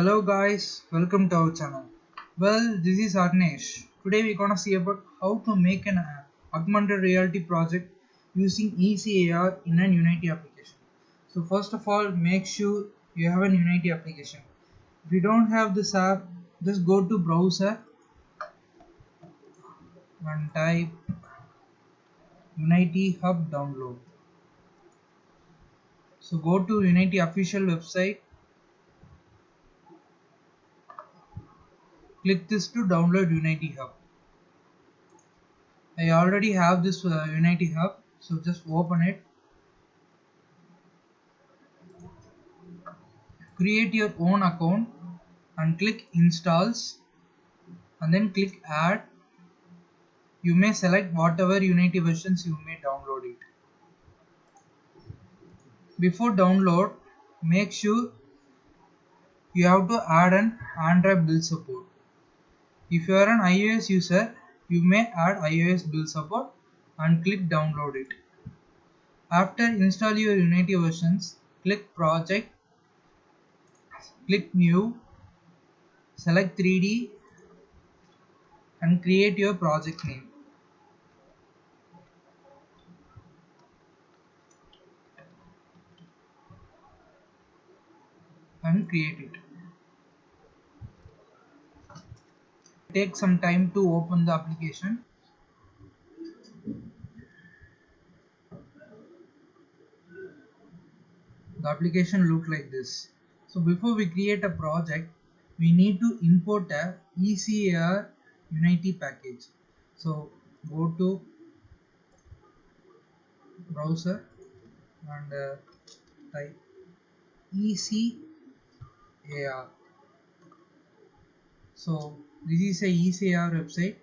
Hello guys, welcome to our channel. Well, this is Arnesh. Today we're gonna see about how to make an augmented reality project using ECAR in an Unity application. So first of all, make sure you have an Unity application. If you don't have this app, just go to browser and type Unity Hub download. So go to Unity official website, click this to download Unity Hub. I already have this Unity Hub, so just open it. Create your own account and click installs and then click add. You may select whatever Unity versions you may download it. Before download, make sure you have to add an Android build support. If you are an iOS user, you may add iOS build support and click download it. After install your Unity versions, click project, click new, select 3D and create your project name. And create it. Take some time to open the application. The application look like this. So before we create a project, we need to import a ECAR Unity package. So go to browser and type ECAR. So this is a ECAR website.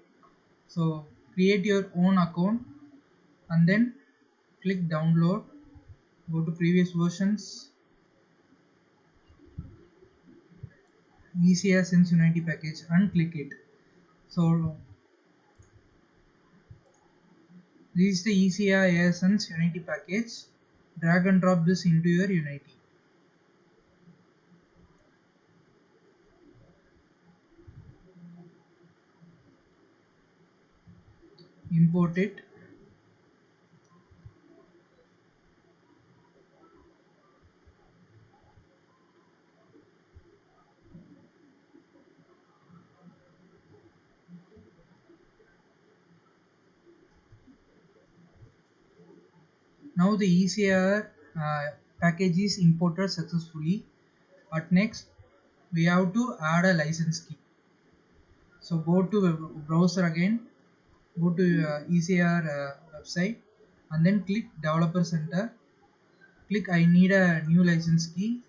So create your own account and then click download. Go to previous versions, ECAR Sense Unity package and click it. So this is the ECAR AirSense Unity package. Drag and drop this into your Unity. Import it. Now the ECAR package is imported successfully. But next we have to add a license key. So go to the browser again, go to ECAR website and then click Developer Center. Click I need a new license key,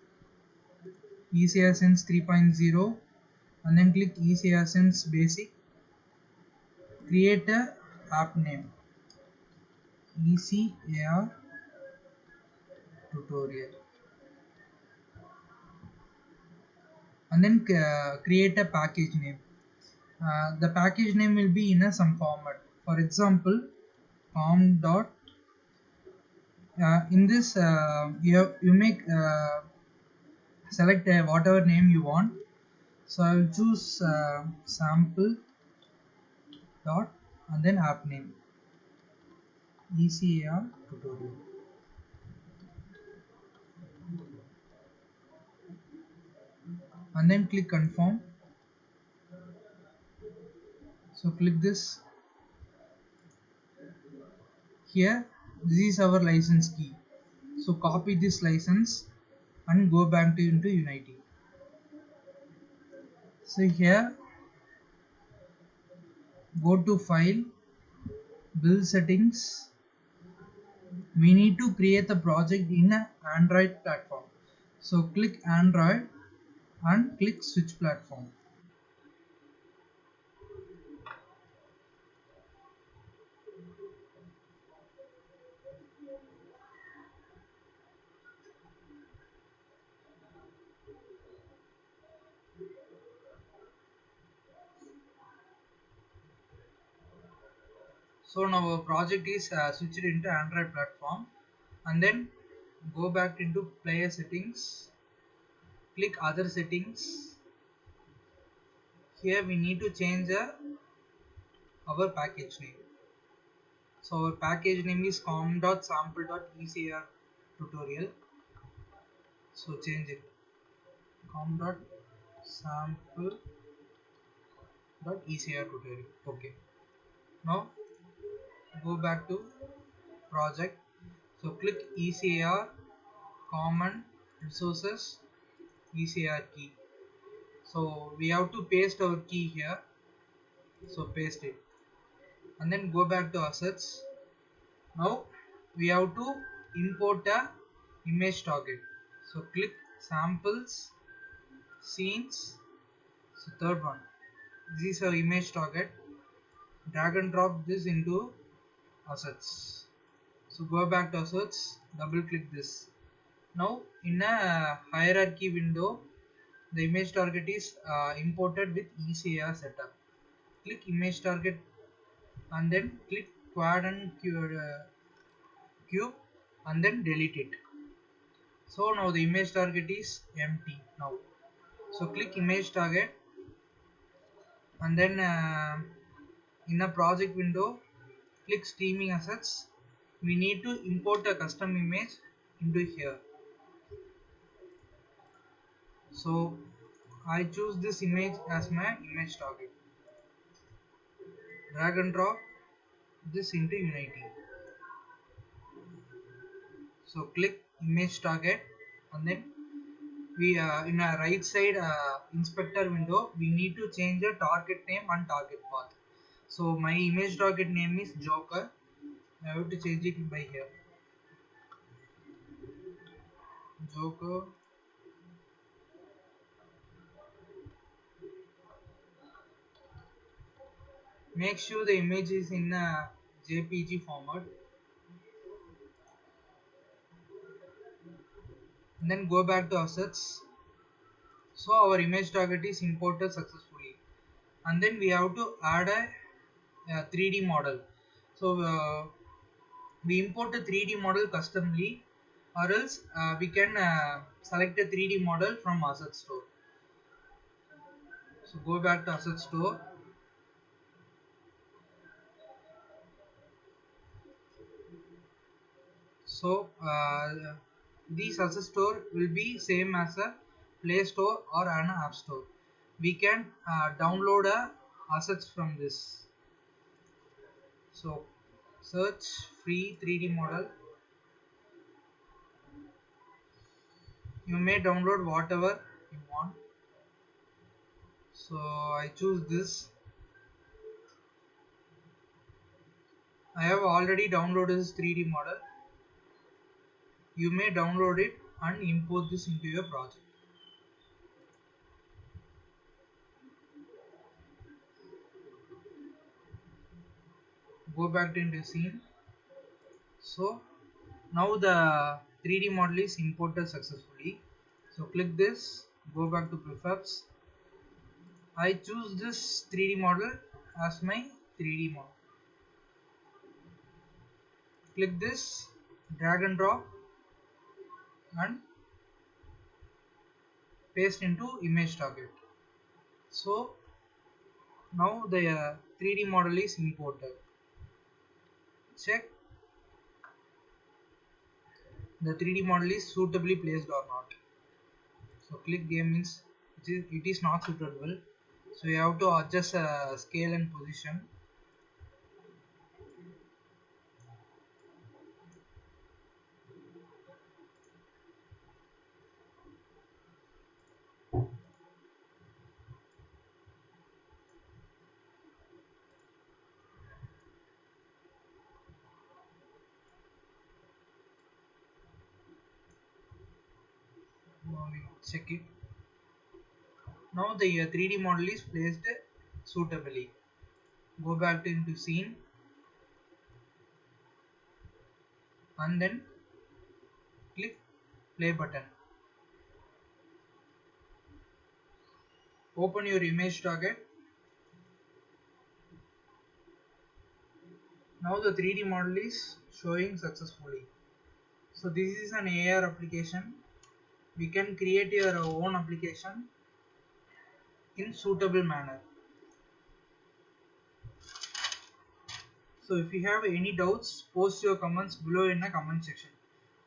ECAR Sense 3.0 and then click ECAR Sense Basic. Create a app name, ECAR tutorial and then create a package name. The package name will be in some format. For example, com dot. In this, you make select whatever name you want. So I will choose sample dot and then app name ECAR tutorial. And then click confirm. So click this. Here this is our license key. So copy this license and go back to into Unity. So here go to file, build settings. We need to create the project in an Android platform. So click Android and click switch platform. So now our project is switched into Android platform and then go back into player settings, click other settings here we need to change our package name. So our package name is com.sample.ecr tutorial. So change it, com.sample.ecr tutorial. Okay. Now go back to project. So click ECR common resources ECR key. So we have to paste our key here. So paste it and then go back to assets. Now we have to import a image target. So click samples, scenes. So third one. This is our image target. Drag and drop this into assets. So go back to assets, double click this. Now in a hierarchy window, the image target is imported with ECR setup. Click image target and then click quadrant cube and then delete it. So now the image target is empty now. So click image target and then in a project window click streaming assets. We need to import a custom image into here. So I choose this image as my image target. Drag and drop this into Unity. So click image target and then we in a right side inspector window we need to change the target name and target path. So my image target name is Joker. I have to change it by here. Joker. Make sure the image is in a JPG format. And then go back to assets. So our image target is imported successfully. And then we have to add a 3D model. So we import a 3D model customly or else we can select a 3D model from asset store. So go back to asset store. So this asset store will be same as a Play Store or an App Store. We can download assets from this. So search free 3D model. You may download whatever you want. So I choose this. I have already downloaded this 3D model. You may download it and import this into your project. Go back into scene. So now the 3D model is imported successfully. So click this, go back to prefabs. I choose this 3D model as my 3D model. Click this, drag and drop and paste into image target. So now the 3D model is imported. Check the 3D model is suitably placed or not. So click game means it is not suitable. So you have to adjust scale and position. Now we check it. Now the 3D model is placed suitably. Go back into scene and then click play button. Open your image target. Now the 3D model is showing successfully. So this is an AR application. We can create your own application in suitable manner. So if you have any doubts, post your comments below in the comment section.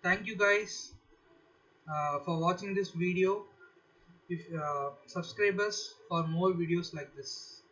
Thank you guys for watching this video. If subscribe us for more videos like this.